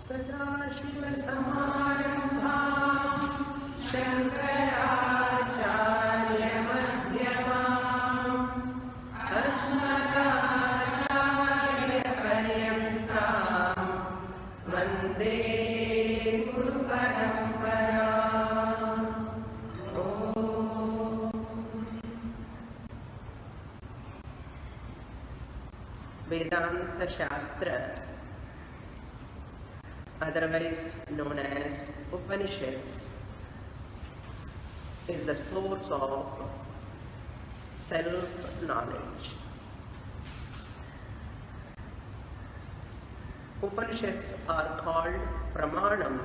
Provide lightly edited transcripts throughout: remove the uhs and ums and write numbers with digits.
सदाशिवसमारम्भां शङ्कराचार्यमध्यमाम् अस्मदाचार्यपर्यन्तां वन्दे गुरुपरम्पराम्। Vedanta Shastra, otherwise known as Upanishads, is the source of self-knowledge. Upanishads are called Pramanam.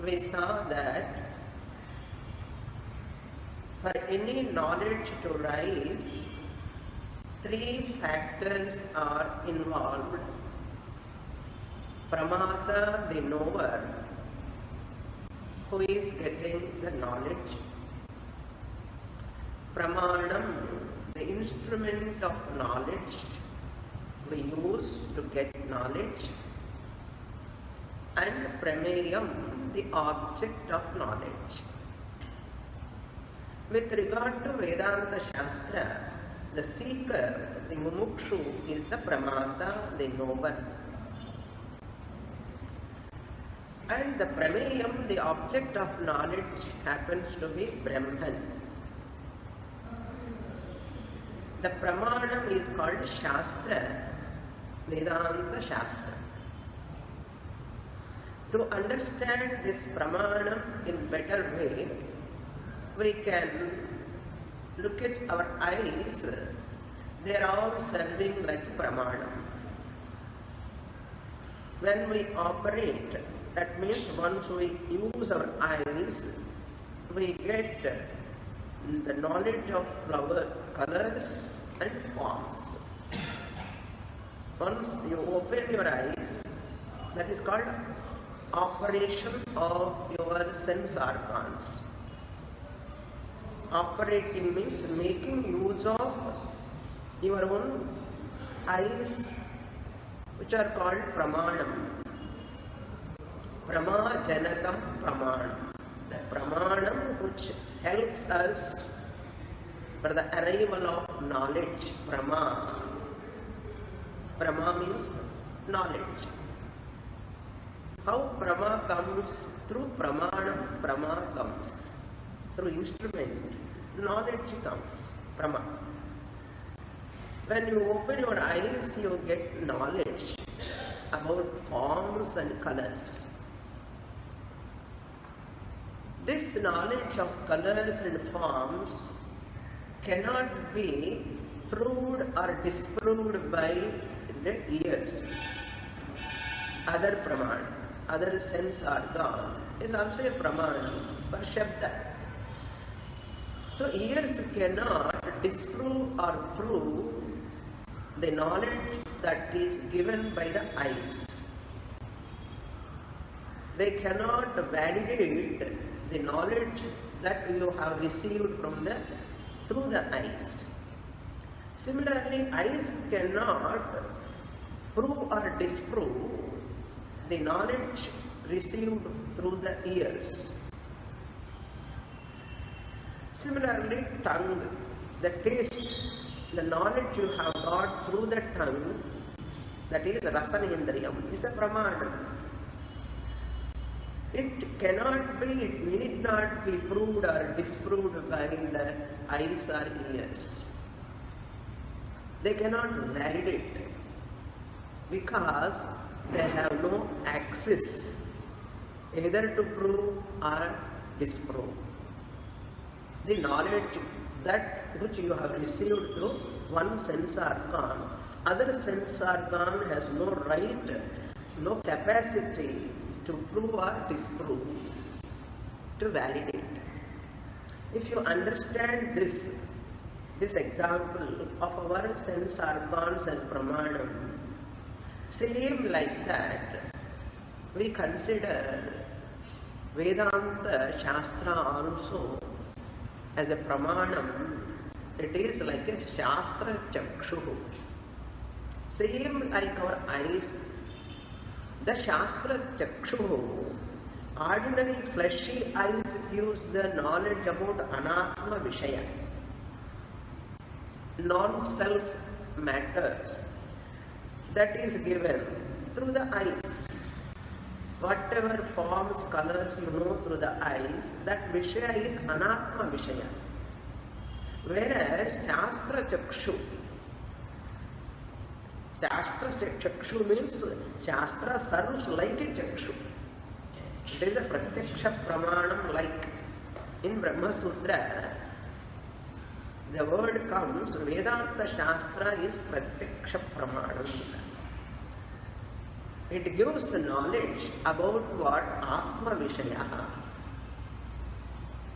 We saw that for any knowledge to rise, three factors are involved. Pramata, the knower, who is getting the knowledge. Pramanam, the instrument of knowledge we use to get knowledge. And Prameyam, the object of knowledge. With regard to Vedanta Shastra, the seeker, the mumukshu, is the pramata, the knower. And the prameyam, the object of knowledge, happens to be Brahman. The pramanam is called Shastra, Vedanta Shastra. To understand this pramanam in better way, we can look at our eyes. They are all serving like pramanam. When we operate, that means once we use our eyes, we get the knowledge of flower colors and forms. Once you open your eyes, that is called operation of your sense organs. Operating means making use of your own eyes, which are called pramanam. Pramajanakam pramanam. The pramanam which helps us for the arrival of knowledge. Prama. Prama means knowledge. How Prama comes? Through pramanam, Prama comes. Through instrument, knowledge comes. Prama. When you open your eyes, you get knowledge about forms and colors. This knowledge of colors and forms cannot be proved or disproved by the ears. Other praman, other sense organ is also a praman for shabda. So ears cannot disprove or prove the knowledge that is given by the eyes. They cannot validate the knowledge that you have received through the eyes. Similarly, eyes cannot prove or disprove the knowledge received through the ears. Similarly, tongue, the taste, the knowledge you have got through the tongue, that is rasanendriyam, is a pramana. It cannot be, it need not be proved or disproved by the eyes or ears. They cannot validate because they have no access either to prove or disprove. The knowledge that which you have received through one sense organ, other sense organ has no right, no capacity to prove or disprove, to validate. If you understand this example of our sense organs as pramanam, same like that, we consider Vedanta Shastra also as a pramanam. It is like a Shastra Chakshu. Same like our eyes, the Shastra Chakshu, ordinary fleshy eyes gives the knowledge about Anatma Vishaya, non-self matters, that is given through the eyes. Whatever forms, colors you know through the eyes, that Vishaya is Anatma Vishaya. Whereas Shastra Chakshu means Shastra serves like a Chakshu. It is a Pratyaksha Pramanam, like in Brahma Sutra. The word comes, Vedanta Shastra is Pratyaksha Pramanam. It gives the knowledge about what Atma Vishaya.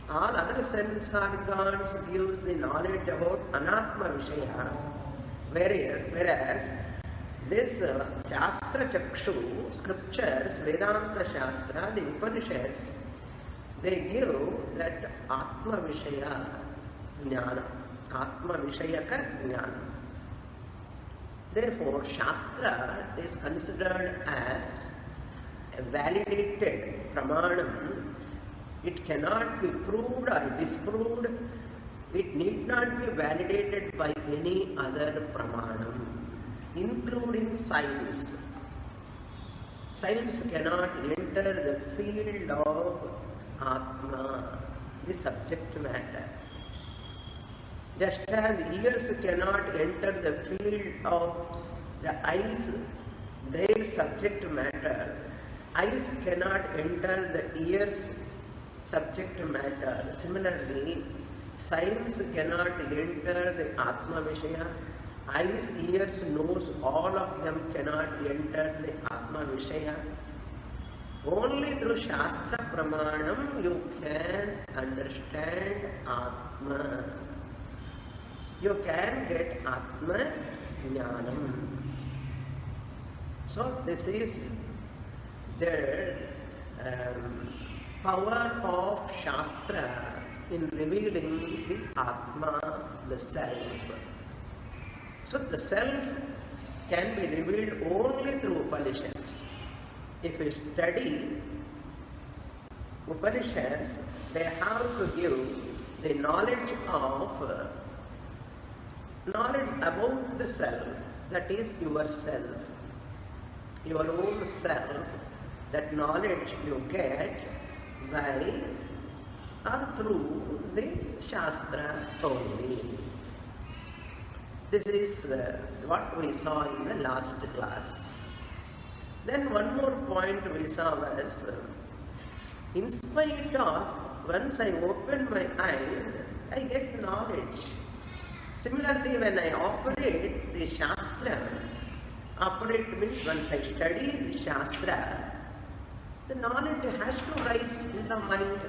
All other sense organs gives the knowledge about Anatma Vishaya. Whereas this Shastra Chakshu, scriptures, Vedanta Shastra, the Upanishads, they give that Atma Vishaya Jnana, Atma Vishayaka Jnana. Therefore, Shastra is considered as a validated Pramanam. It cannot be proved or disproved. It need not be validated by any other Pramanam, including science. Science cannot enter the field of Atma, the subject matter. Just as ears cannot enter the field of the eyes, their subject matter, eyes cannot enter the ears' subject matter. Similarly, science cannot enter the Atma Vishaya. Eyes, ears, nose, all of them cannot enter the Atma Vishaya. Only through Shastra Pramanam you can understand Atma. You can get Atma Jnanam. So this is the power of Shastra in revealing the Atma, the self. So the self can be revealed only through Upanishads. If you study Upanishads, they have to give the knowledge about the self, that is yourself, your own self. That knowledge you get by or through the Shastra only. This is what we saw in the last class. Then one more point we saw was, in spite of, once I open my eyes, I get knowledge. Similarly, when I operate the Shastra, operate means once I study the Shastra, the knowledge has to rise in the mind.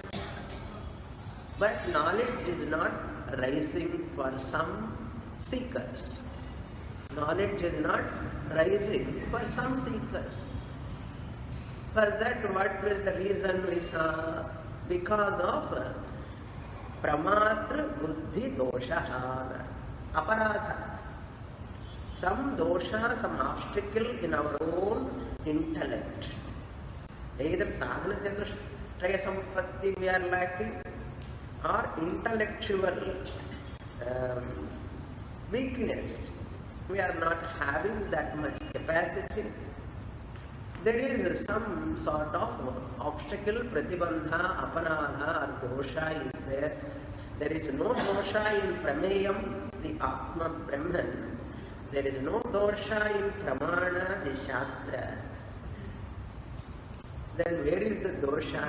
But knowledge is not rising for some seekers. Knowledge is not rising for some seekers. For that, what was the reason we saw? Because of pramatra buddhi dosha, aparadha. Some dosha, some obstacle in our own intellect. Either sadhana chatushtaya sampatti we are lacking, or intellectual weakness. We are not having that much capacity. There is some sort of obstacle, pratibandha, aparadha or dosha is there. There is no dosha in prameyam, the Atma Brahman. There is no dosha in pramana, the Shastra. Then where is the dosha?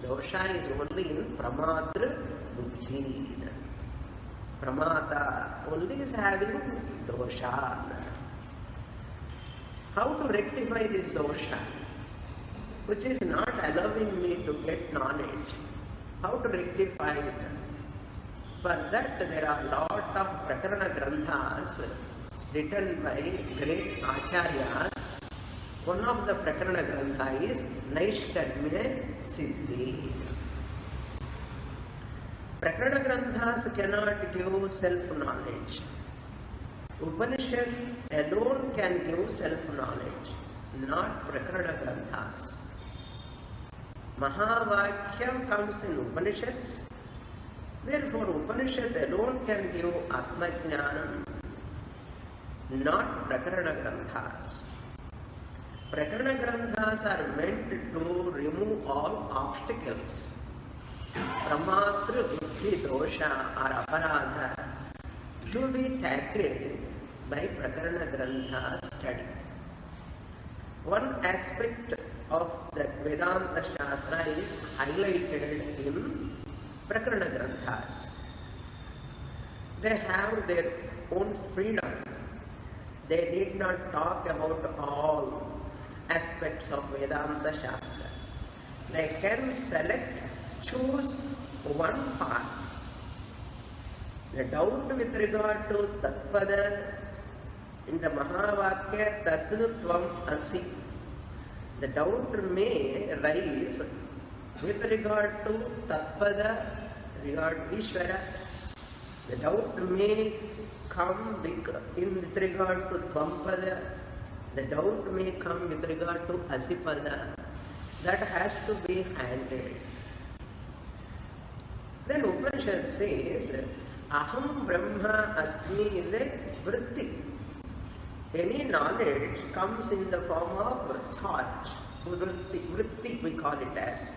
Dosha is only in pramatra buddhi. Pramata only is having dosha. How to rectify this dosha, which is not allowing me to get knowledge? How to rectify it? For that there are lot of prakarana granthas written by great acharyas. One of the prakarana grantha is NAISHKARMYASIDDHI. Prakarana granthas cannot give self-knowledge. Upanishad alone can give self-knowledge, not Prakarana Granthas. Mahavakyam comes in Upanishads, therefore Upanishad alone can give Atma Jnanam, not Prakarana Granthas. Prakarana Granthas are meant to remove all obstacles. Pramatra Buddhi Dosha or Aparadha to be tackled by Prakarana Grantha study. One aspect of that Vedanta Shastra is highlighted in Prakarana Granthas. They have their own freedom. They need not talk about all aspects of Vedanta Shastra. They can choose one path. The doubt with regard to Tatpada in the Mahavakya Tatvatvam Asi. The doubt may rise with regard to Tatpada, regard Ishvara. The doubt may come with regard to Tvapada. The doubt may come with regard to Asipada. That has to be handled. Then Upanishad says, Aham Brahma Asmi is a vritti. Any knowledge comes in the form of thought. Vritti we call it as.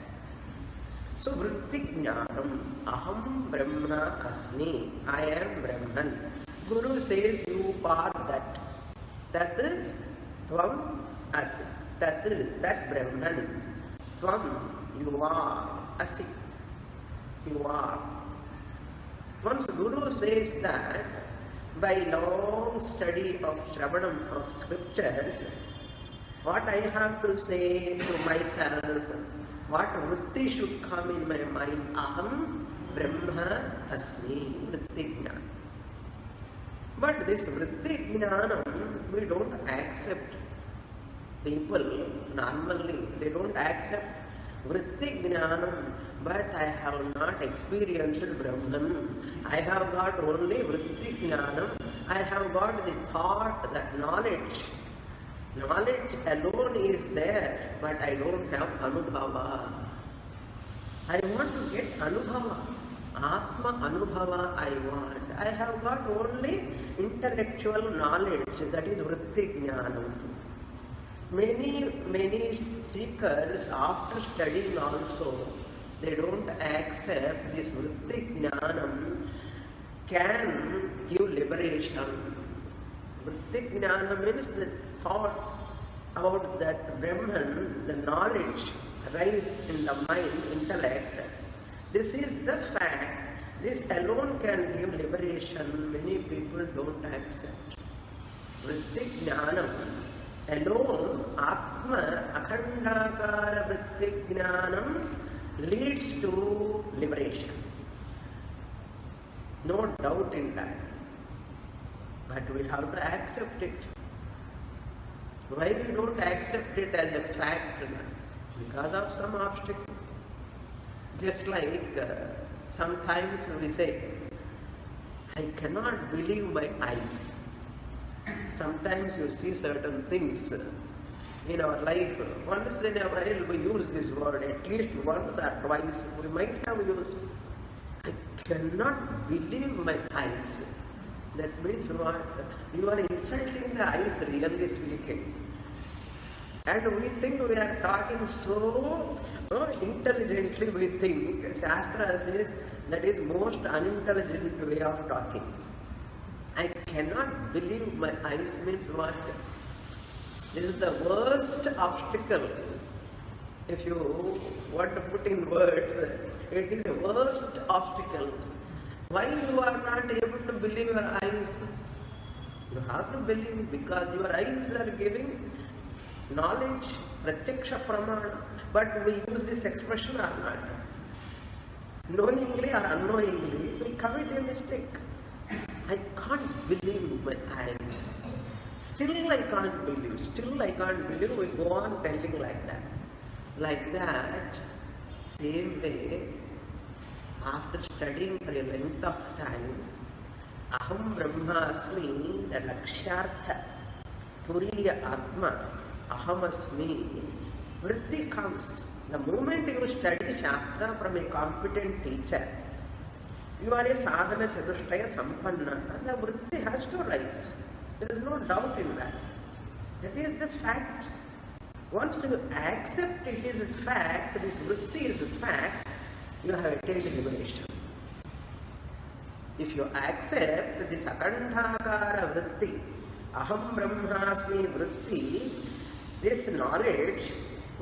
So vritti jnanam, Aham Brahma Asmi, I am Brahman. Guru says you are that. Tat Tvam Asi. That Brahman. Tvam, you are. Asi. You are. Once Guru says that, by long study of Shravanam of scriptures, what I have to say to myself, what vritti should come in my mind, Aham Brahma Asmi, vritti jnana. But this vritti jnanam, we don't accept. People normally, they don't accept vritti jnanam, but I have not experienced Brahman. I have got only vritti jnanam. I have got the thought, that knowledge. Knowledge alone is there, but I don't have anubhava. I want to get anubhava. Atma anubhava I want. I have got only intellectual knowledge, that is vritti jnanam. Many seekers, after studying also, they don't accept this vritti jnanam can give liberation. Vritti jnana means the thought about that Brahman, the knowledge rise in the mind, intellect. This is the fact. This alone can give liberation. Many people don't accept. Vritti jnanam alone, Atma Akhandakara Vritti jnanam leads to liberation. No doubt in that. But we have to accept it. Why we don't accept it as a fact? Because of some obstacle. Just like sometimes we say, I cannot believe my eyes. Sometimes you see certain things in our life. Once in a while we use this word, at least once or twice we might have used. I cannot believe my eyes. That means you are insulting the eyes, really speaking. And we think we are talking so intelligently, we think. Shastra says that is most unintelligent way of talking. I cannot believe my eyes means what? This is the worst obstacle. If you want to put in words, it is the worst obstacle. Why you are not able to believe your eyes? You have to believe because your eyes are giving knowledge, pratyaksha pramana. But we use this expression or not. Knowingly or unknowingly, we commit a mistake. I can't believe my eyes. Still I can't believe. Still I can't believe. We go on telling like that. Like that, same way, after studying for a length of time, Aham Brahmasmi, the Lakshyartha, Turiya Atma, Ahamasmi, vritti comes. The moment you study Shastra from a competent teacher, you are a sadhana chatushtaya sampanna, and the vritti has to rise. There is no doubt in that. That is the fact. Once you accept it is a fact, this vritti is a fact, you have attained liberation. If you accept this akandhakara vritti, aham brahmasmi vritti, this knowledge,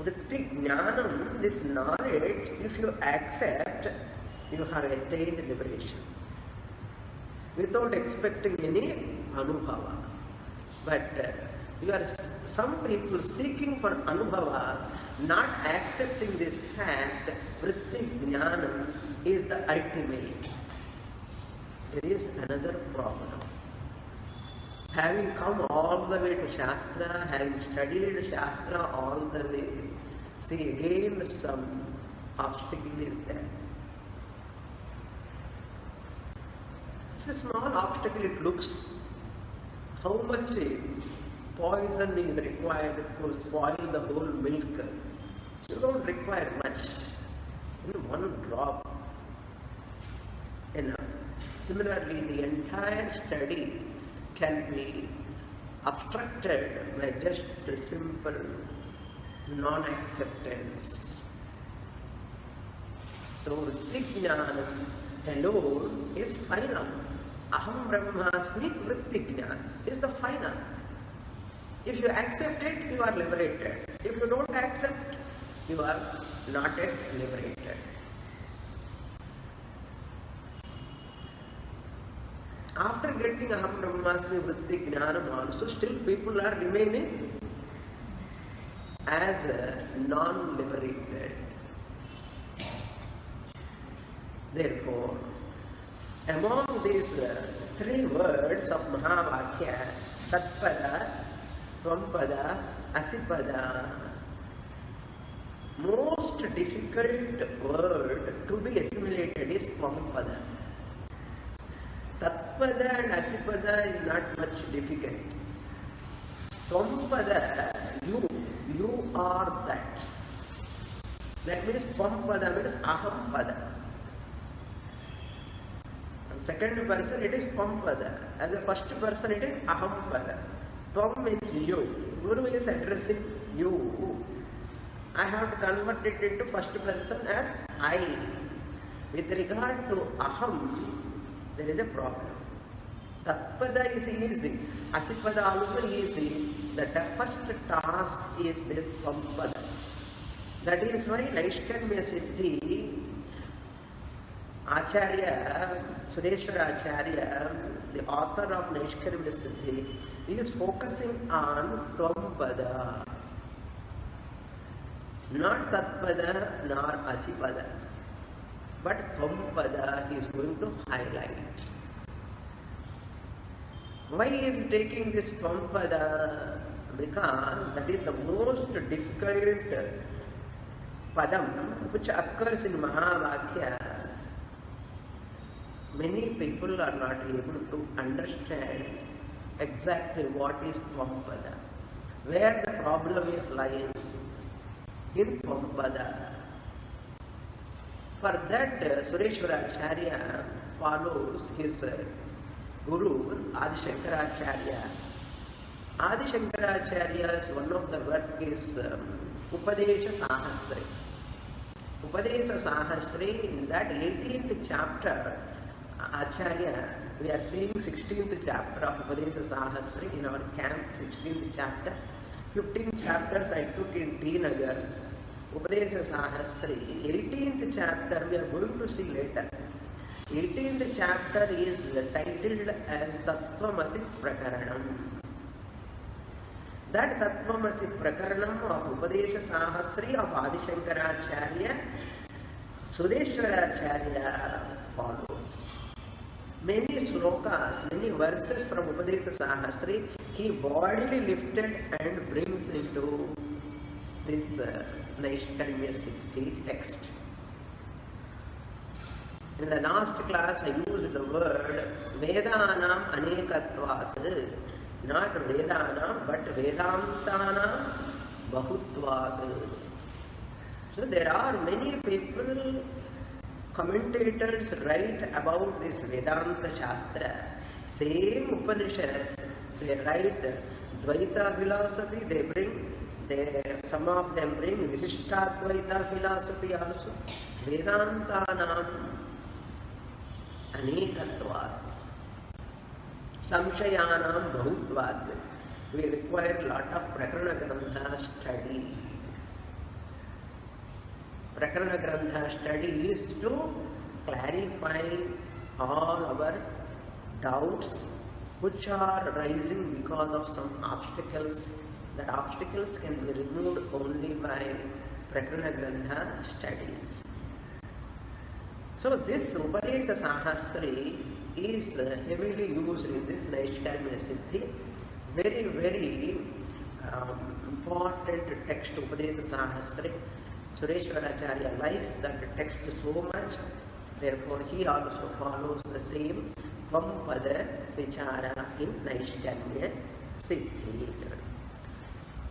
vritti jnanam, this knowledge, if you accept, you have attained liberation without expecting any anubhava. But you are some people seeking for anubhava, not accepting this fact, vritti jnanam is the ultimate. There is another problem. Having come all the way to Shastra, having studied Shastra all the way, see again some obstacle is there. It's a small obstacle, it looks. How much poison is required to spoil the whole milk? You don't require much. One drop enough. Similarly, the entire study can be obstructed by just a simple non-acceptance. So, vritti jnanam alone is final. Aham brahmasmi vritti jnana is the final. If you accept it, you are liberated. If you don't accept, you are not yet liberated. After getting aham brahmasmi vritti jnanam also, still people are remaining as non-liberated. Therefore, among these three words of Mahavakya, Tatpada, Tvampada, Asipada, most difficult word to be assimilated is Tvampada. Tatpada and Asipada is not much difficult. Tvampada, you are that. That means Tvampada means Ahampada. Second person it is Tvampada. As a first person it is Ahampada. Tvam means you. Guru is addressing you. I have to convert it into first person as I. With regard to Aham, there is a problem. Tatpada is easy. Asipada also easy. The toughest task is this Tvampada. That is why NAISHKARMYASIDDHI Acharya, Sureshwara Acharya, the author of NAISHKARMYASIDDHI, is focusing on Tvampada. Not Tatpada nor Asipada, but Tvampada he is going to highlight. Why is he taking this Tvampada? Because that is the most difficult padam which occurs in Mahavakya. Many people are not able to understand exactly what is Tvampada, where the problem is lying in Tvampada. For that, Sureshwara Acharya follows his Guru Adi Shankaracharya. Adi Shankaracharya's one of the work is Upadesha Sahasri. Upadesha Sahasri, in that 18th chapter, Acharya, we are seeing 16th chapter of Upadesha Sahasri in our camp, 16th chapter. 15 chapters I took in T Nagar, Upadesha Sahasri. 18th chapter we are going to see later. 18th chapter is titled as Tattvamasi Prakaranam. That Tattvamasi Prakaranam of Upadesha Sahasri of Adi Shankaracharya, Sureshwara Acharya follows. Many slokas, many verses from Upadesha Sahasri he bodily lifted and brings into this NAISHKARMYASIDDHI text. In the last class I used the word Vedanam Anekatvat, not Vedanam but Vedantanam Bahutvat. So there are many people, commentators write about this Vedanta Shastra. Same Upanishads, they write Advaita philosophy, they bring, some of them bring Visishtadvaita philosophy also. Vedantanam Anekatvat, Samshayanam Bahutvat. We require a lot of Prakarana Grantha study. Prakarana Grantha study is to clarify all our doubts which are arising because of some obstacles. That obstacles can be removed only by Prakarana Grantha studies. So this Upadesa Sahasri is heavily used in this NAISHKARMYASIDDHI. Very, very important text, Upadesa Sahasri. Sureshwaracharya likes that text so much, therefore he also follows the same Tvampada Vichara in NAISHKARMYASIDDHI.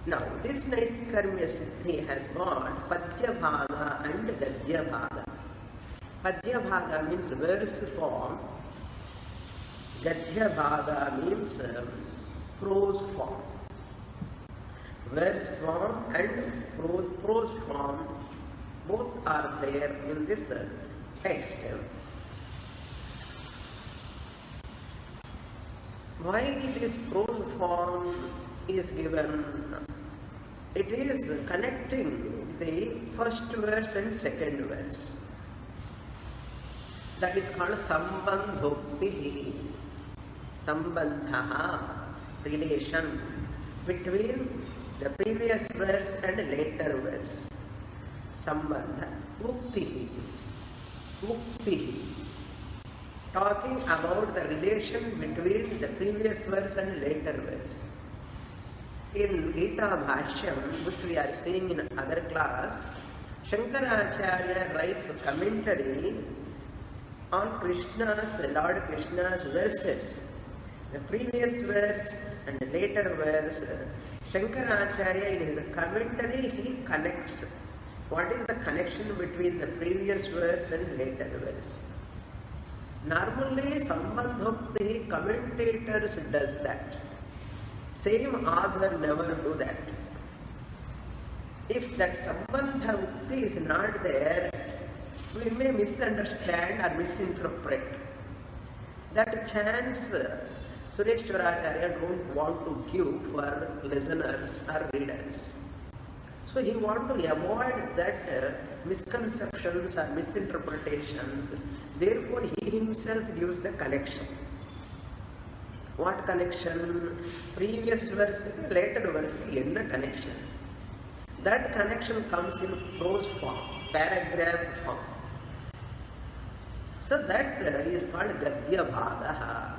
Now, this NAISHKARMYASIDDHI has got Padya Bhaga and Gadya Bhaga. Padya Bhaga means verse form, Gadya Bhaga means prose form. Verse form and prose form both are there in this text. Why this prose form is given? It is connecting the first verse and second verse. That is called Sambandhokti. Sambandha, relation between the previous verse and later verse. Sambandha. Ukti. Ukti. Talking about the relation between the previous verse and later verse. In Gita Bhashyam, which we are seeing in other class, Shankaracharya writes a commentary on Lord Krishna's verses. The previous verse and the later verse, Shankaracharya in his commentary, he connects. What is the connection between the previous verse and later verse? Normally, Sambandhokti commentators does that. Same author never do that. If that Sambandha Ukti is not there, we may misunderstand or misinterpret. That chance Sureshwaracharya don't want to give for listeners or readers. So he wants to avoid that misconceptions or misinterpretations. Therefore he himself gives the connection. What connection? Previous verse, later verse, in the connection. That connection comes in prose form, paragraph form. So that is called Gadya Bhagaha.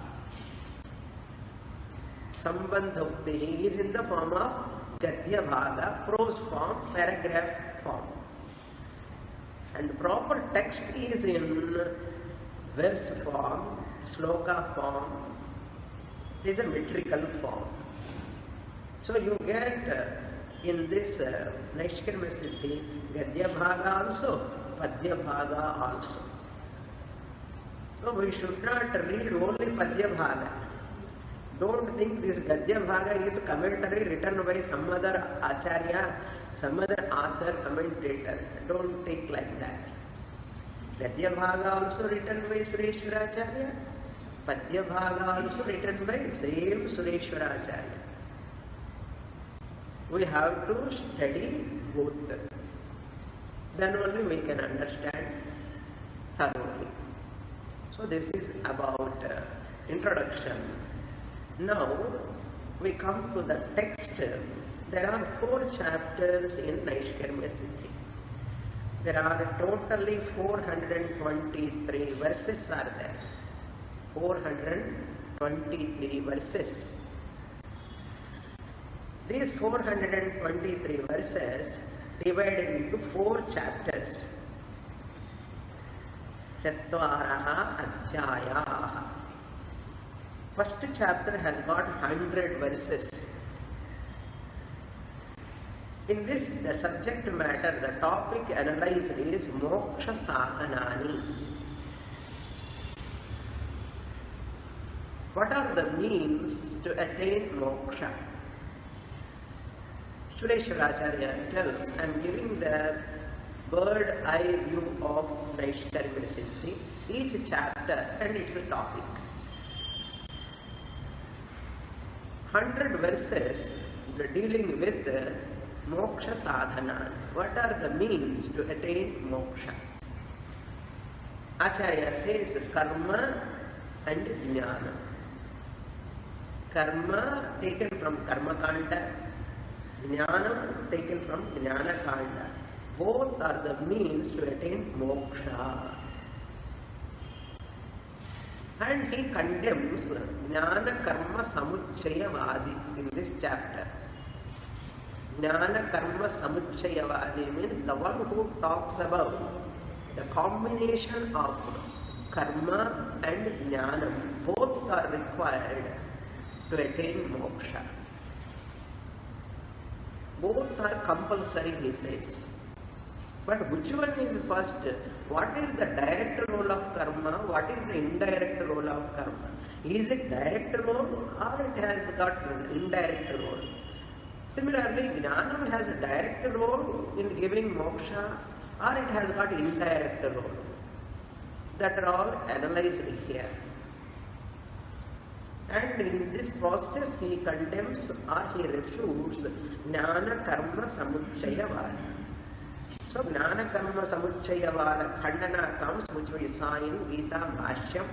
Sambandhokti is in the form of Gadya Bhaga, prose form, paragraph form. And proper text is in verse form, sloka form. It is a metrical form. So you get in this NAISHKARMYASIDDHI Gadya Bhaga also, Padya Bhaga also. So we should not read only Padya Bhaga. Don't think this Gadya Bhaga is commentary written by some other Acharya, some other author, commentator. Don't think like that. Gadya Bhaga also written by Sureshwaracharya. Padya Bhaga also written by same Sureshwaracharya. We have to study both. Then only we can understand thoroughly. So this is about introduction. Now we come to the text. There are 4 chapters in NAISHKARMYASIDDHI. There are totally 423 verses are there. 423 verses. These 423 verses divided into 4 chapters. Chatvaraha Adhyayaha. First chapter has got 100 verses. In this, the subject matter, the topic analyzed is Moksha Sadhanani. What are the means to attain moksha? Sureshwaracharya tells, I am giving the bird eye view of NAISHKARMYASIDDHI, each chapter and its topic. 100 verses dealing with moksha sadhana. What are the means to attain moksha? Acharya says karma and jnana. Karma taken from karma kanda, jnana taken from jnana kanda. Both are the means to attain moksha. And he condemns jnana karma samuchayavadi in this chapter. Jnana karma samuchayavadi means the one who talks about the combination of karma and jnana. Both are required to attain moksha. Both are compulsory, he says. But which one is first? What is the direct role of karma? What is the indirect role of karma? Is it direct role or it has got an indirect role? Similarly, jnana has a direct role in giving moksha or it has got indirect role. That are all analyzed here. And in this process he condemns or he refutes jnana karma samuchayavada. So jnana karma samuchayavada khandana comes, which we saw in Gita Bhashyam,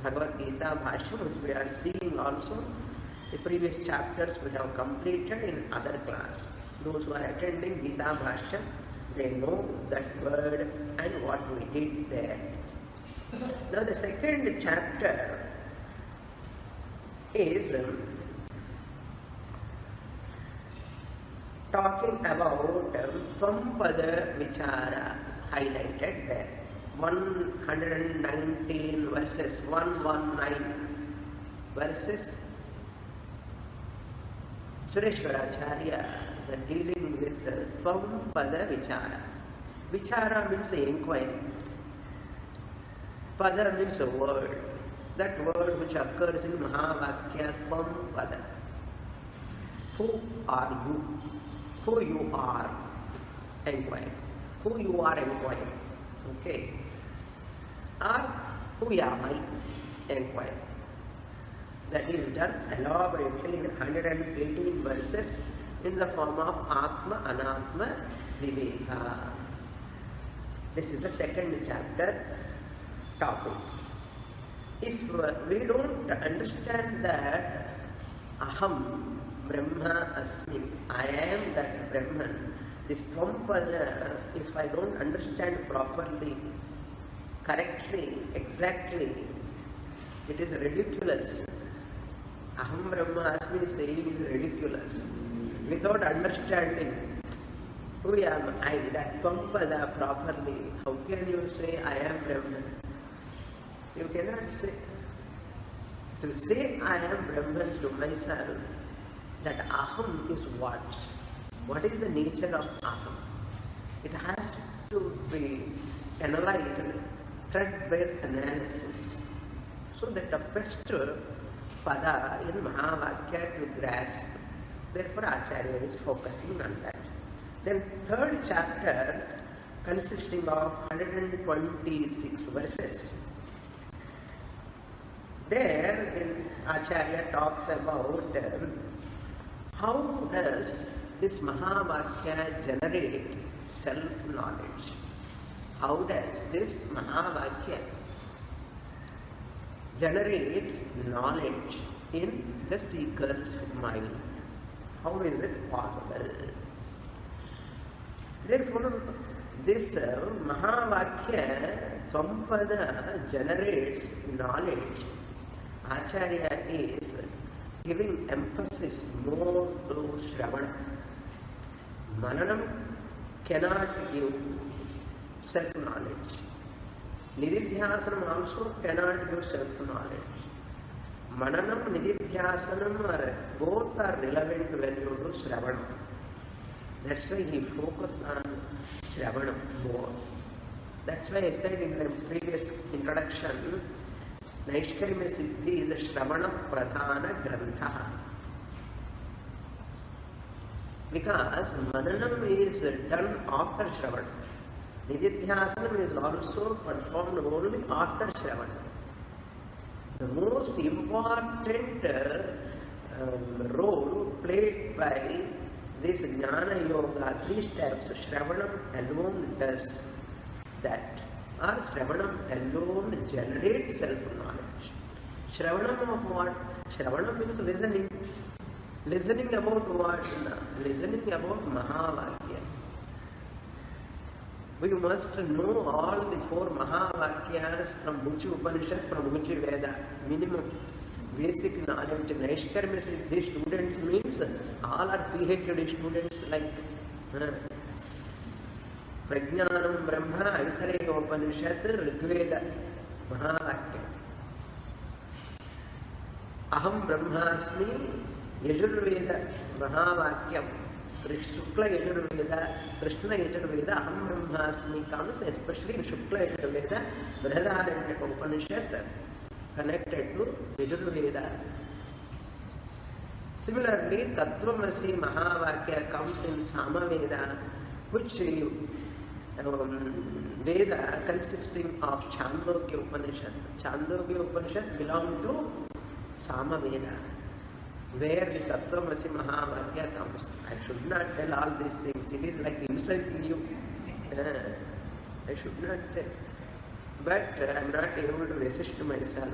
Bhagavad Gita Bhashyam, which we are seeing also. The previous chapters we have completed in other class. Those who are attending Gita Bhashyam, they know that word and what we did there. Now the second chapter is talking about Tvampada Vichara, highlighted there. 119 verses, 119 verses. Sureshwaracharya is dealing with Tvampada Vichara. Vichara means inquiry. Pada means a word. That word which occurs in Mahavakya, Tvampada. Who are you? Who you are? Inquire. Who you are, inquire. Okay. Or who am I? Inquire. That is done elaborately in 118 verses in the form of Atma, Anatma, Viveka. This is the second chapter topic. If we don't understand that Aham Brahma Asmi, I am that Brahman, this Tvampada, if I don't understand properly, correctly, exactly, it is ridiculous. Aham Brahma Asmi saying is ridiculous. Without understanding who am I, that Tvampada properly, how can you say I am Brahman? You cannot say. To say I am Brahman to myself, that Aham is what? What is the nature of Aham? It has to be analyzed, threadbare analysis, so that the first pada in Mahavakya to grasp. Therefore Acharya is focusing on that. Then third chapter consisting of 126 verses. There Acharya talks about how does this Mahavakya generate self-knowledge. How does this Mahavakya generate knowledge in the seeker's mind? How is it possible? Therefore, this Mahavakya Tvampada generates knowledge. Acharya is giving emphasis more to Shravana. Mananam cannot give self-knowledge. Nididhyasanam also cannot give self-knowledge. Mananam, Nididhyasanam both are relevant when you do Shravanam. That's why he focused on Shravanam more. That's why I said in my previous introduction, NAISHKARMYASIDDHI is a Shravana Pradhana Grantha. Because Mananam is done after Shravanam. Nididhyasanam is also performed only after Shravanam. The most important role played by this Jnana Yoga, 3 steps, Shravanam alone does that. Or Shravanam alone generates self-knowledge. Shravanam of what? Shravanam means listening. Listening about what? Listening about Mahavakya. We must know all the 4 Mahavakyas from which Upanishad, from which Veda. Minimum basic knowledge. NAISHKARMYASIDDHI students means all are PhD students like Prajnanam Brahma, Aitharaya Upanishad, Rigveda, Mahavakya. Aham Brahmasmi, Yajurveda, Mahavakyam. Shukla Yajurveda, Krishna Yajurveda, Aham Brahmasmi comes especially in Shukla Yajurveda, Brihadaranyaka Upanishad connected to Yajurveda. Similarly, Tattvamasi Mahavakya comes in Samaveda, which Veda consisting of Chandogya Upanishad. Chandogya Upanishad belong to Samaveda, where the Tattvamasi Mahavakya comes. I should not tell all these things. It is like insulting you. I should not tell. But I am not able to resist myself.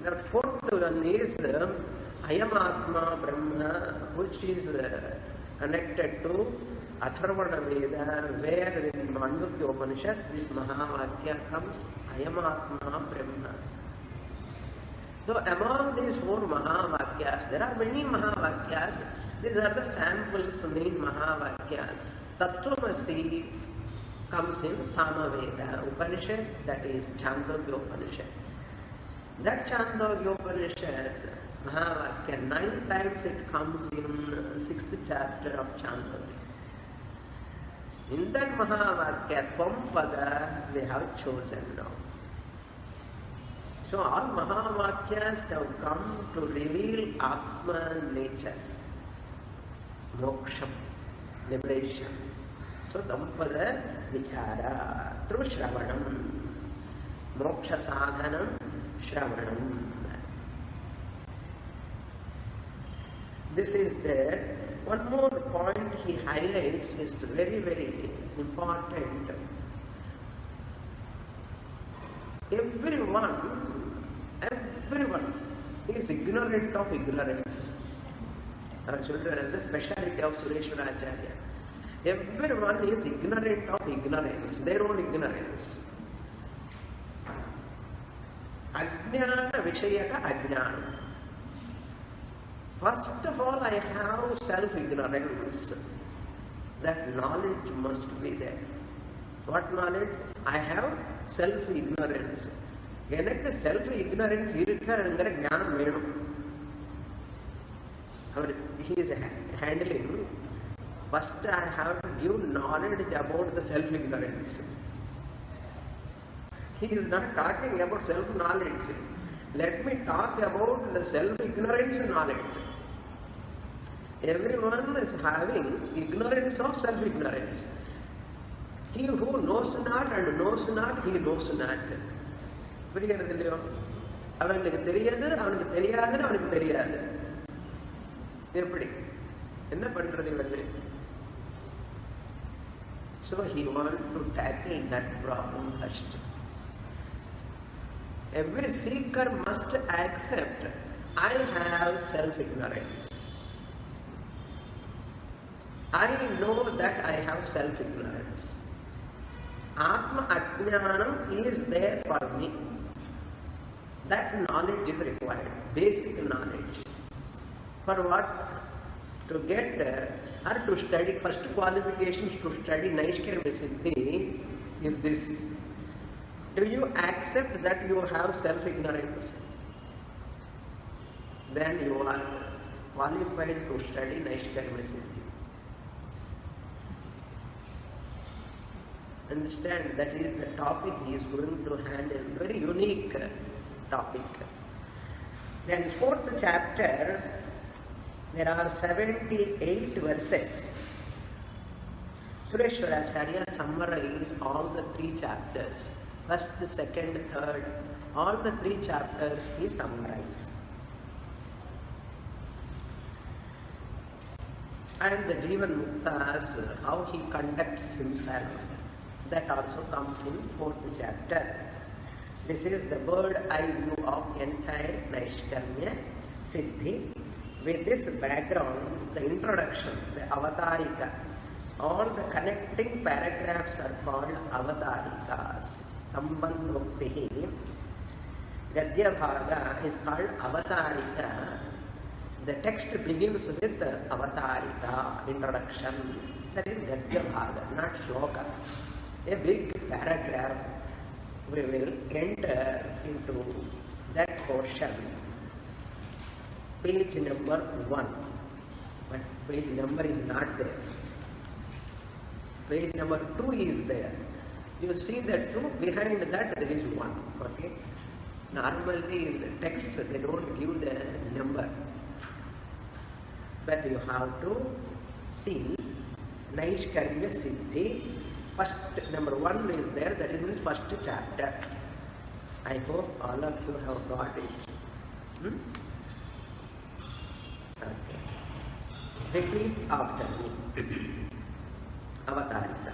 The 4th one is Ayam Atma Brahma, which is connected to Atharvana Veda, where in Mandukya Upanishad this Mahavakya comes, Ayam Atma Brahma. So among these 4 Mahavakyas, there are many Mahavakyas. These are the samples, main Mahavakyas. Tattvamasi comes in Samaveda Upanishad, that is Chandogya Upanishad. That Chandogya Upanishad Mahavakya, 9 times it comes in 6th chapter of Chandogya. In that Mahavakya, Tvampada, we have chosen now. So all Mahavakyas have come to reveal Atma nature, Moksham, liberation. So Tvampada Vichara, through Shravanam, Moksha Sadhanam, Shravanam. This is there. One more point he highlights is very, very important. Everyone is ignorant of ignorance. Our children, the speciality of Sureshwaracharya. Everyone is ignorant of ignorance, their own ignorance. Ajnana Vishayaka Ajnana. First of all, I have self-ignorance. That knowledge must be there. What knowledge? I have self-ignorance. எனக்கு self-ignorance இருக்கிறங்கிற ஞானம் வேணும். He is handling. First, I have to give knowledge about the self-ignorance. He is not talking about self-knowledge. Let me talk about the self-ignorance knowledge. Everyone is having ignorance of self-ignorance. He who knows not and knows not, he knows not. புரிகிறது இல்லையோ? அவனுக்கு தெரியாது, அவனுக்கு தெரியாதுன்னு அவனுக்கு தெரியாது. எப்படி என்ன பண்றது இவரு? So he wants to tackle that problem first. Every seeker must accept, I have self-ignorance. I know that I have self-ignorance. Atma Ajnanam is there for me. That knowledge is required, basic knowledge. For what? To get or to study, first qualifications to study NAISHKARMYASIDDHI is this. Do you accept that you have self-ignorance? Then you are qualified to study NAISHKARMYASIDDHI. Understand, that is the topic he is going to handle, very unique topic. Then fourth chapter, there are 78 verses. Sureshwaracharya summarized all the 3 chapters. First, second, third, all the 3 chapters he summarized. And the Jivan Muktas, how he conducts himself, that also comes in 4th chapter. This is the bird eye view of entire Naishkarmya Siddhi. With this background, the introduction, the Avatarika, all the connecting paragraphs are called Avatarikas. Sambandhoktihi. Gadya Bhaga is called Avatarika. The text begins with Avatarika, introduction. That is Gadya Bhaga, not Shloka. A big paragraph, we will enter into that portion. Page number 1. But page number is not there. Page number 2 is there. You see that 2, behind that there is 1. Okay? Normally in the text they don't give the number. But you have to see NAISHKARMYASIDDHI. First, number 1 is there, that is in the first chapter. I hope all of you have got it. Okay. Repeat after me. Avatarika.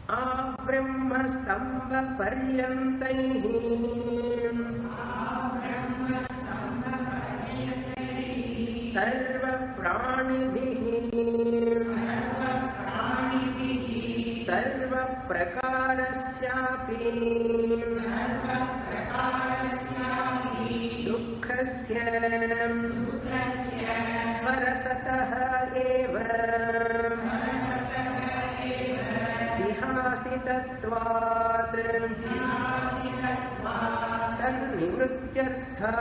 Abrahmastambha paryantaihi sarva pranibhihi sarva prakarasyapi dukkhasya Sarasatah eva jihasitatvat tannivrutyartha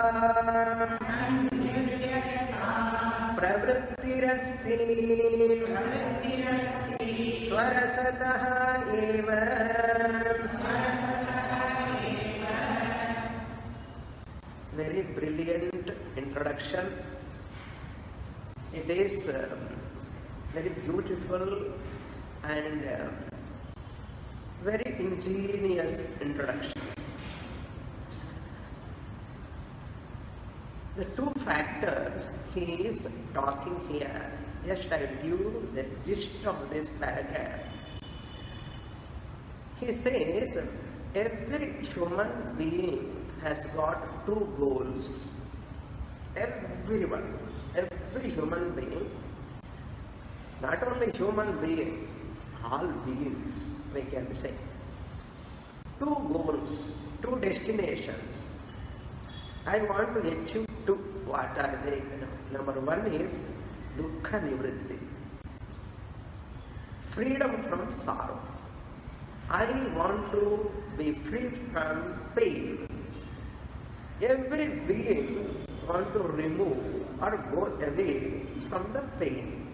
pravrittirasti Sarasatah eva. Very brilliant introduction. It is very beautiful and very ingenious introduction. The 2 factors he is talking here, just I give the gist of this paragraph. He says every human being has got 2 goals. Everyone, every human being, not only human being, all beings, we can say. 2 goals, 2 destinations. I want to achieve 2. What are they? Number 1 is dukkha nivritti, freedom from sorrow. I want to be free from pain. Every being wants to remove or go away from the pain.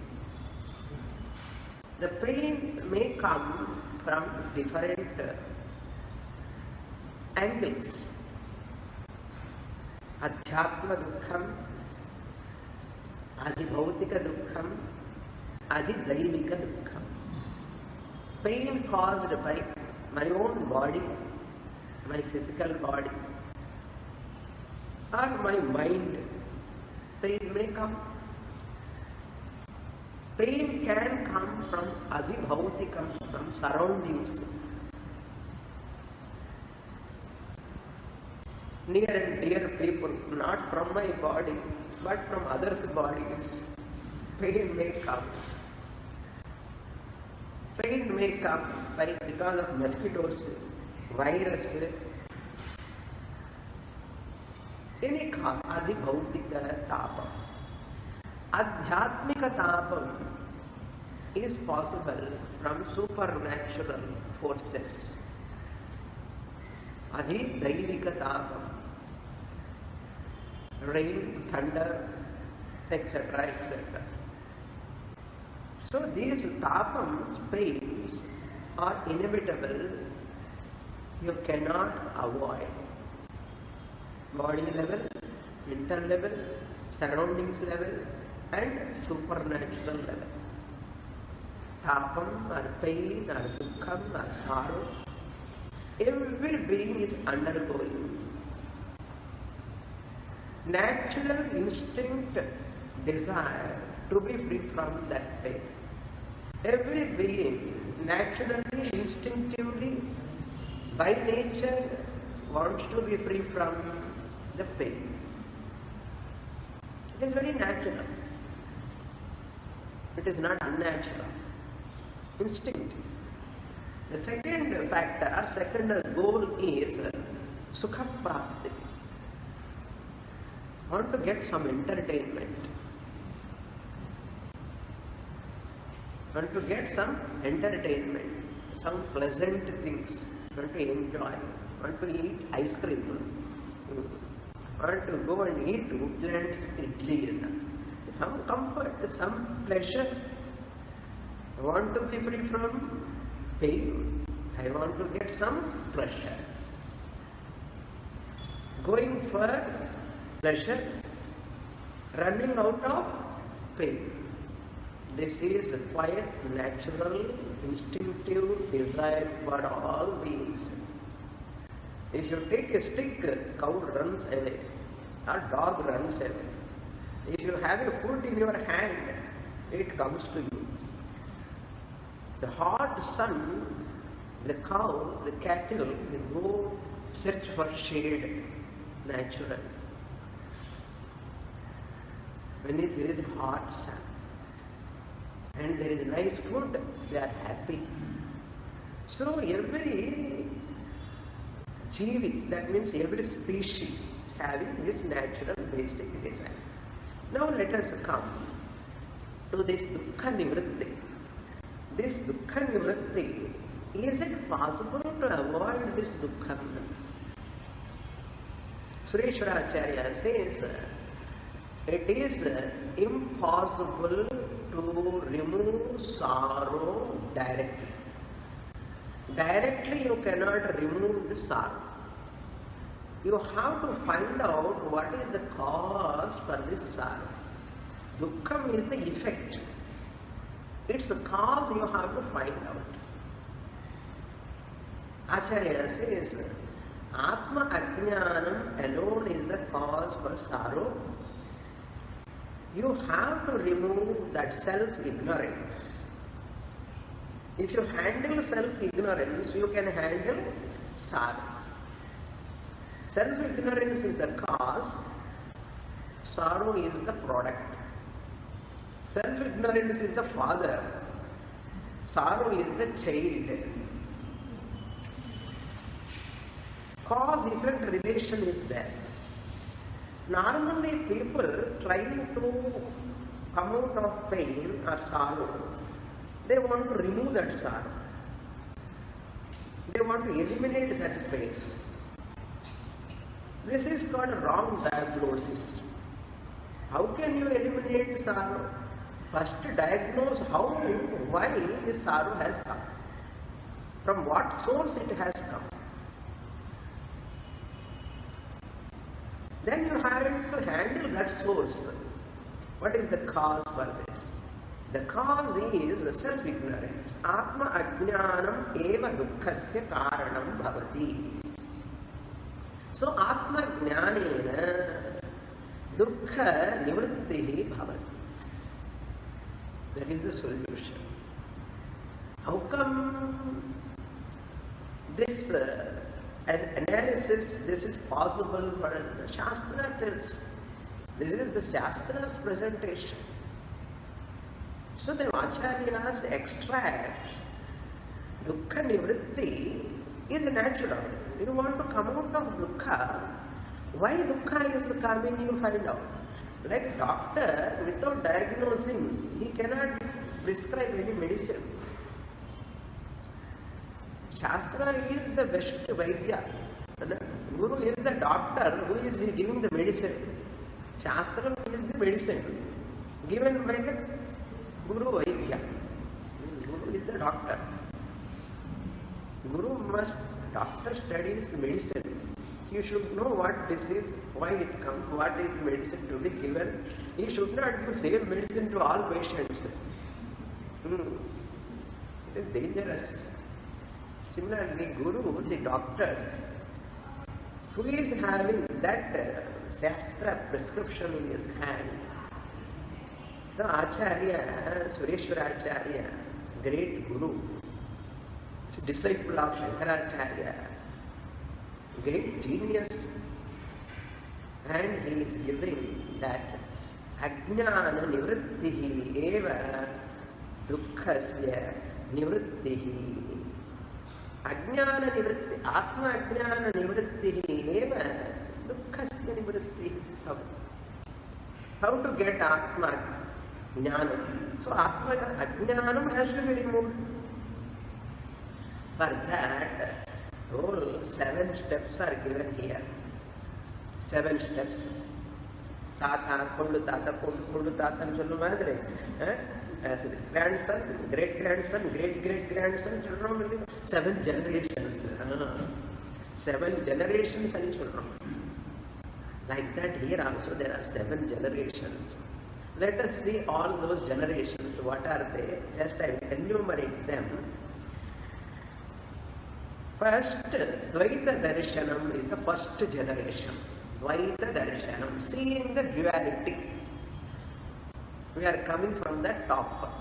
The pain may come from different angles. Adhyatma dukkham, adhibhautika dukkham, adhidaivika dukkham. Pain caused by my own body, my physical body, or my mind. Pain may come. Pain can come from adhibhautikam, from surroundings. Near and dear people, not from my body, but from others' bodies. Pain may come. Pain may come because of mosquitoes, virus, any cause, adhibhautika tapam. Adhyatmika tapam is possible from supernatural forces. Adhi Daivika Tapam. Rain, thunder, etc., etc. So these tapams, pains, are inevitable. You cannot avoid. Body level, mental level, surroundings level, and supernatural level. Tapam or pain or dukkham or sorrow, every being is undergoing. Natural instinct desire to be free from that pain. Every being naturally, instinctively, by nature wants to be free from the pain. It is very natural. It is not unnatural. Instinct. The second factor, second goal is sukha prapti. Want to get some entertainment. Want to get some entertainment, some pleasant things. Want to enjoy. Want to eat ice cream. Want to go and eat woodlands idli. Some comfort, some pleasure. I want to be free from pain. I want to get some pleasure. Going for pleasure, running out of pain. This is a quite natural, instinctive desire for all beings. If you take a stick, cow runs away, or dog runs away. If you have a food in your hand, it comes to you. The hot sun, the cow, the cattle will go search for shade naturally. When there is hot sun and there is nice food, they are happy. So every jeevi, that means every species, is having this natural basic desire. Now let us come to this dukkha nivritti. This dukkha nivritti, is it possible to avoid this dukkha? Sureshwaracharya says, it is impossible to remove sorrow directly. Directly you cannot remove the sorrow. You have to find out what is the cause for this sorrow. Dukkham is the effect. It's the cause you have to find out. Acharya says, Atma Ajnanam alone is the cause for sorrow. You have to remove that self-ignorance. If you handle self-ignorance, you can handle sorrow. Self-ignorance is the cause, sorrow is the product. Self-ignorance is the father, sorrow is the child. Cause-effect relation is there. Normally people trying to come out of pain or sorrow, they want to remove that sorrow. They want to eliminate that pain. This is called a wrong diagnosis. How can you eliminate sorrow? First diagnose how, why this sorrow has come. From what source it has come. Then you have to handle that source. What is the cause for this? The cause is self-ignorance. Atma ajnanam eva dukkhasya karanam bhavati. So Atma jnanena dukkha nivrittihi bhavati. That is the solution. How come this analysis, this is possible for the Shastra tells? This is the Shastra's presentation. So the Acharyas extract dukkha nivritti is natural. You want to come out of dukkha. Why dukkha is coming, you find out. Like doctor, without diagnosing, he cannot prescribe any medicine. Shastra is the best Vaidya. And Guru is the doctor who is giving the medicine. Shastra is the medicine given by the Guru Vaidya. Guru is the doctor. Doctor studies medicine. He should know what disease, why it comes, what is medicine to be given. He should not give same medicine to all patients. It is dangerous. Similarly, Guru, the doctor, who is having that Shastra prescription in his hand. So Acharya, Sureshwara Acharya, great Guru, disciple of Shankaracharya, great genius, and he is giving that Ajnana Nivrittihi eva Dukkhasya Nivrittihi. Ajnana Nivritti, Atma Ajnana Nivrittihi eva Dukkhasya Nivrittihi. How to get Atma Jnanam? So Atma Ajnanam has to be removed. For that, whole 7 steps are given here. 7 steps. Tata, Kundu Tata, and Chulu Madre. Grandson, great grandson, great grandson, children, 7 generations. 7 generations and children. Like that, here also there are 7 generations. Let us see all those generations. What are they? Just I will enumerate them. First, Advaita Darshanam is the first generation. Advaita Darshanam, seeing the duality. We are coming from the top.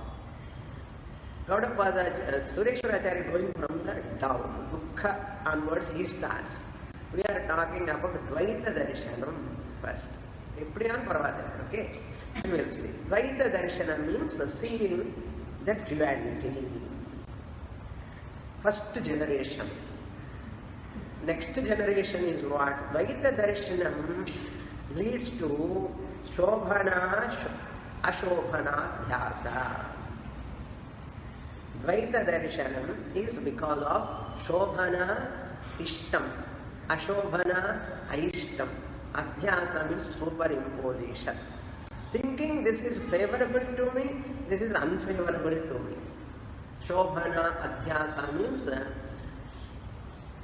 Gaudapada, Sureshwaracharya going from the down. Dukkha onwards he starts. We are talking about Advaita Darshanam first. Okay? We will see. Advaita Darshanam means seeing the duality. First generation. Next generation is what? Advaita Darshanam leads to Shobhana, Ashobhana, Dhyasa. Advaita Darshanam is because of Shobhana, Ishtam, Ashobhana, Aishtam. Adhyasa means superimposition. Thinking this is favorable to me, this is unfavorable to me. Shobhana, Adhyasa means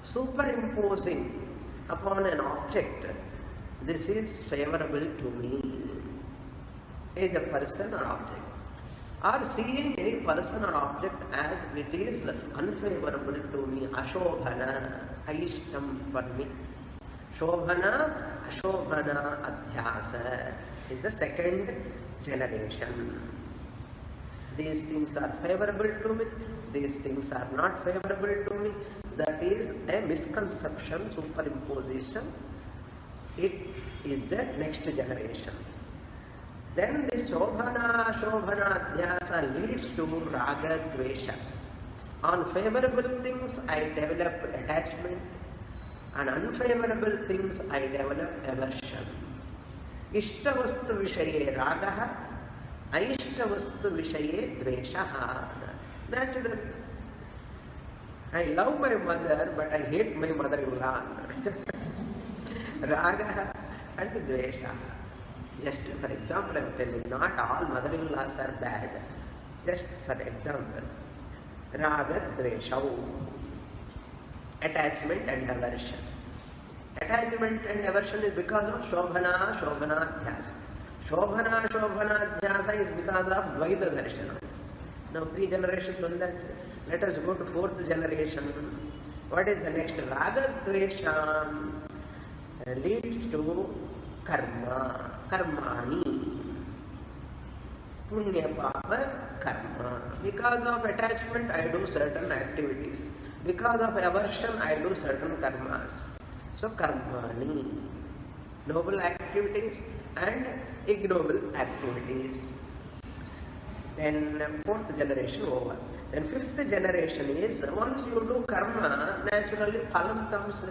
superimposing upon an object. This is favorable to me. Is a person or object. Or seeing any person or object as it is unfavorable to me. Ashobhana, Aishtam for me. Shobhana, Ashobhana, Adhyasa is the second generation. These things are favorable to me, these things are not favorable to me. That is a misconception, superimposition. It is the next generation. Then this Shobhana, Ashobhana, Adhyasa leads to Raga, Dvesha. On favorable things I develop attachment, and unfavorable things I develop aversion. Ishtavastu Vishaye Ragaha, Aishtavastu Vishaye Dveshaha. Naturally, I love my mother, but I hate my mother-in-law. Ragaha and Dveshaha. Just for example, I am telling, not all mother-in-laws are bad. Just for example, Raga, Dvesha. Attachment and aversion. Attachment and aversion is because of Shobhana, Shobhana, Dhyasa. Shobhana, Shobhana, Dhyasa is because of Advaita Darshana. Now 3 generations on that. Let us go to 4th generation. What is the next? Raga, Dvesha leads to Karma, Karmani. Punya, Papa, Karma. Because of attachment, I do certain activities. Because of aversion, I do certain karmas. So, karmani, noble activities and ignoble activities. Then 4th generation over. Then 5th generation is, once you do karma, naturally phalam comes.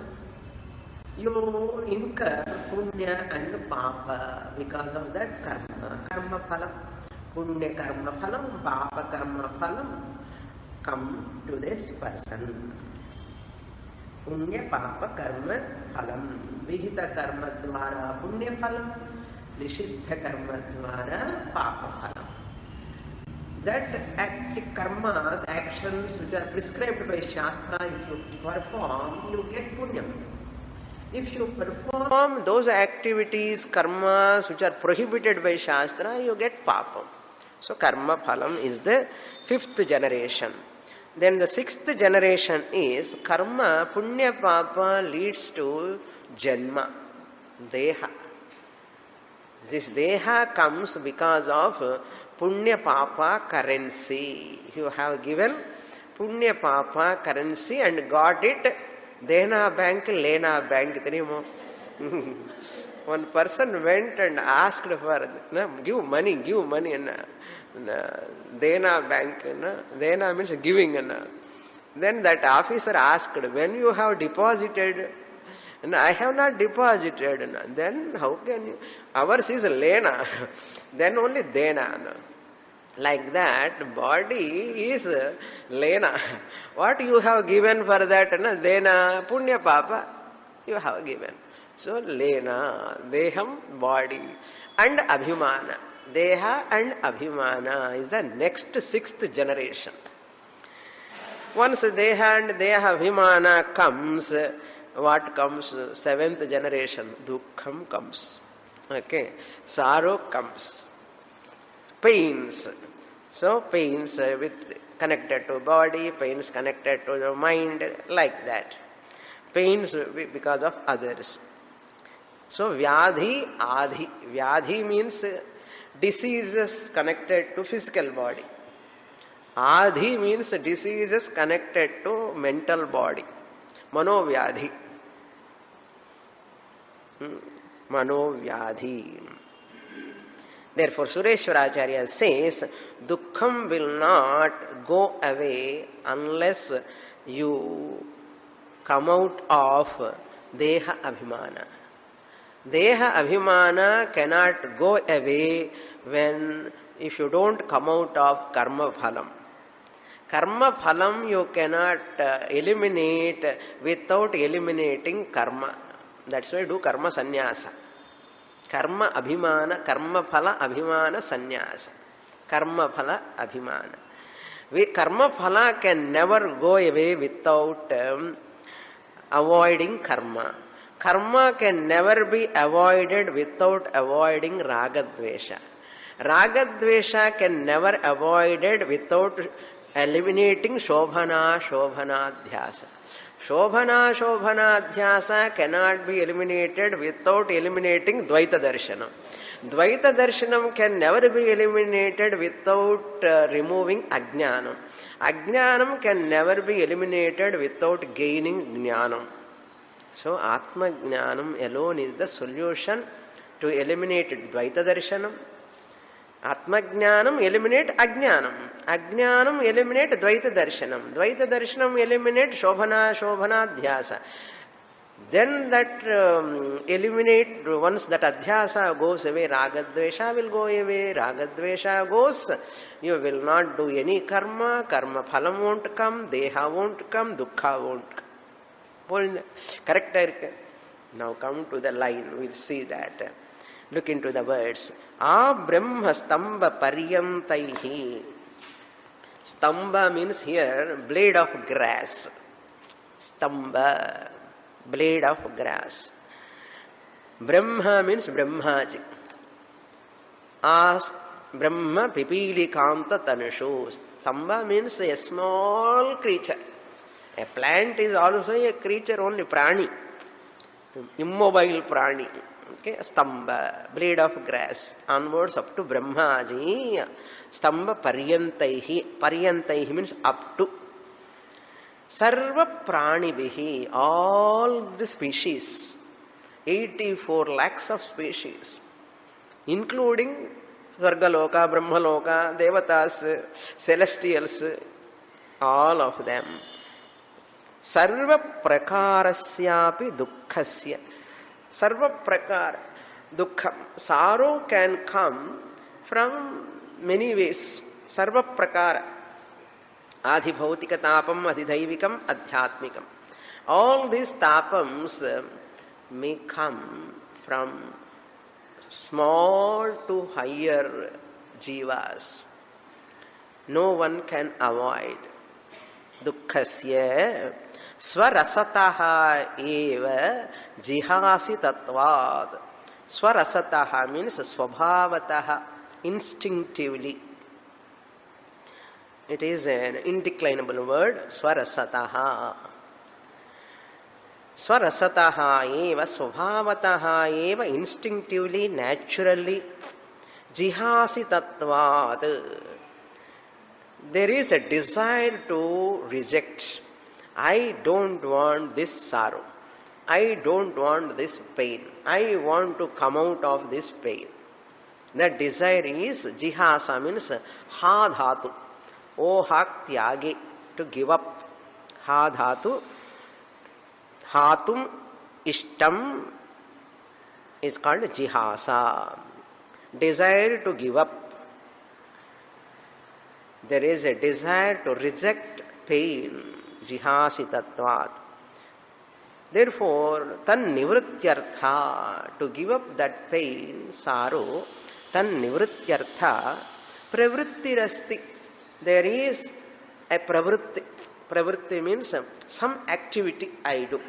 You incur punya and papa because of that karma. Karma phalam. Punya karma phalam, papa karma phalam come to this person. punya papa karma phalam. Vihita karma dvara punya phalam, nishiddha karma dvara papa phalam. That karmas, actions which are prescribed by Shastra, if you perform, you get punya. If you perform those activities, karmas which are prohibited by Shastra, you get papa. So karma phalam is the 5th generation. Then the 6th generation is karma, punya papa leads to janma, deha. This deha comes because of punya papa currency. You have given punya papa currency and got it. Dena bank, lena bank. One person went and asked for, give money. Dena bank. Dena means giving. Then that officer asked, when you have deposited? And I have not deposited. Then how can you? Ours is lena. Then only dena. Like that, body is lena. What you have given for that? Dena, punya papa, you have given. So lena, deham, body, and abhimana. Deha and abhimana is the next 6th generation. Once deha and deha abhimana comes, what comes? 7th generation, dukkham comes. Okay, sorrow comes. Pains. So pains with connected to body, pains connected to the mind, like that. Pains because of others. So vyadhi, adhi. Vyadhi means diseases connected to physical body. Adhi means diseases connected to mental body. Manovyadhi. Manovyadhi. Therefore, Sureshwaracharya says, dukkham will not go away unless you come out of deha abhimana. Deha abhimana cannot go away if you don't come out of karma phalam. Karma phalam you cannot eliminate without eliminating karma. That's why do karma sannyasa. Karma abhimana, karma phala abhimana sannyasa. Karma phala abhimana. Karma phala can never go away without avoiding karma. Karma can never be avoided without avoiding ragadvesha. Ragadvesha can never avoided without eliminating shobhana-shobhanadhyasa. Shobhana-shobhanadhyasa cannot be eliminated without eliminating Dvaita Darshanam. Dvaita Darshanam can never be eliminated without removing Ajnanam. Ajnanam can never be eliminated without gaining Jnanam. So Atma Jnanam alone is the solution to eliminate Dvaita Darshanam. Atma Jnanam eliminate Ajnanam. Ajnanam eliminate Dvaita Darshanam. Dvaita Darshanam eliminate Shobhana-Shobhanadhyasa. Then that eliminate, once that adhyasa goes away, ragadvesha will go away. Ragadvesha goes, you will not do any karma. Karma phalam won't come, deha won't come, dukkha won't come. Correct? Now come to the line, we'll see that. Look into the words. A brahma stamba paryantaihi. Stamba means here blade of grass. Stamba, blade of grass. Brahma means Brahmaji. A Brahma pipili kanta tanushu. Stamba means a small creature. A plant is also a creature, only prani. Immobile prani. Okay, stamba, blade of grass. Onwards up to Brahmaji. Stamba paryantaihi. Paryantaihi means up to. Sarva pranibihi. All the species. 84 lakhs of species. Including Svargaloka, Brahmaloka, Devatas, Celestials. All of them. Sarva prakarasyapi dukkhasya. Sarva prakara. Dukkham. Sorrow can come from many ways. Sarva prakara. Adhibhautika tapam, adhidaivikam, adhyatmikam. All these tapams may come from small to higher jivas. No one can avoid. Dukkhasya swarasataha eva jihasi tattvad. Swarasataha means swabhavataha, instinctively. It is an indeclinable word, swarasataha. Swarasataha eva swabhavataha eva, instinctively, naturally, jihasi tattvad. There is a desire to reject. I don't want this sorrow. I don't want this pain. I want to come out of this pain. That desire is jihasa, means ha dhatu. O hak tyage, to give up. Ha dhatu. Hatum ishtam is called jihasa. Desire to give up. There is a desire to reject pain, jihasi tattvat. Therefore, tan nivrityartha, to give up that pain, sorrow, tan nivrityartha, pravrittirasti. There is a pravritti. Pravritti means some activity I do.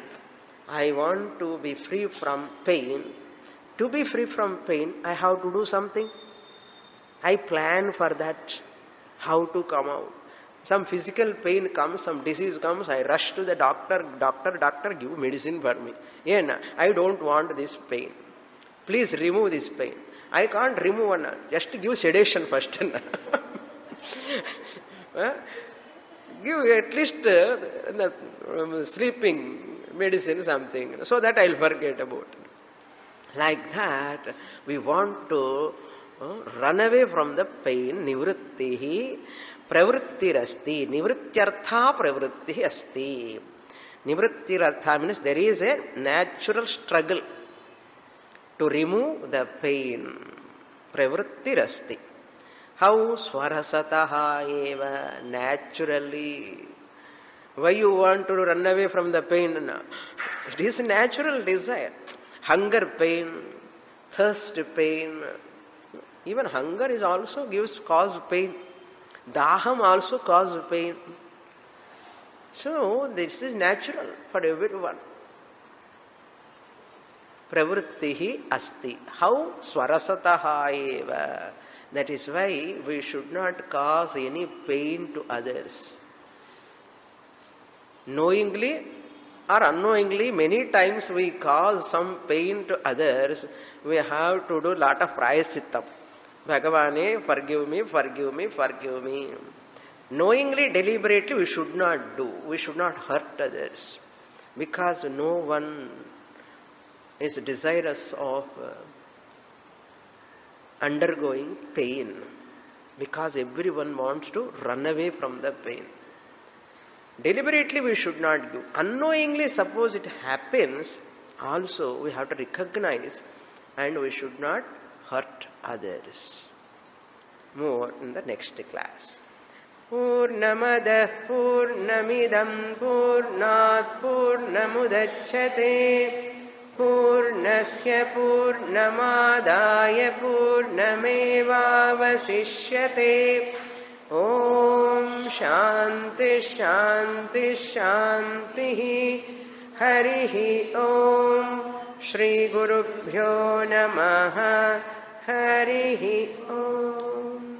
I want to be free from pain. To be free from pain, I have to do something. I plan for that. How to come out. Some physical pain comes, some disease comes, I rush to the doctor. Doctor, give medicine for me. Yeah, I don't want this pain. Please remove this pain. I can't remove one. Just give sedation first. Give at least sleeping medicine, something, so that I'll forget about it. Like that, we want to run away from the pain. Nivrittihi pravrittirasti. Nivrityartha pravrittihi asti. Nivrittirartha means there is a natural struggle to remove the pain. Pravrittirasti. How? Swarasataha eva, naturally. Why you want to run away from the pain? It is natural desire. Hunger pain, thirst pain. Even hunger is also cause pain. Daham also cause pain. So this is natural for everyone. Pravrittihi asti. How? Swarasataha eva. That is why we should not cause any pain to others. Knowingly or unknowingly, many times we cause some pain to others. We have to do lot of prayaschitta. Bhagavane, forgive me, forgive me, forgive me. Knowingly, deliberately, we should not do. We should not hurt others. Because no one is desirous of undergoing pain. Because everyone wants to run away from the pain. Deliberately, we should not do. Unknowingly, suppose it happens, also we have to recognize and we should not hurt others. More in the next class. Purnamadah Purnamidam Purnat Purnamudachyate Purnasya Purnamadaya Purnamevavasishyate. Om Shanti Shanti Shanti. Harihi Om. Shri Gurubhyo Namaha. Harihi Om.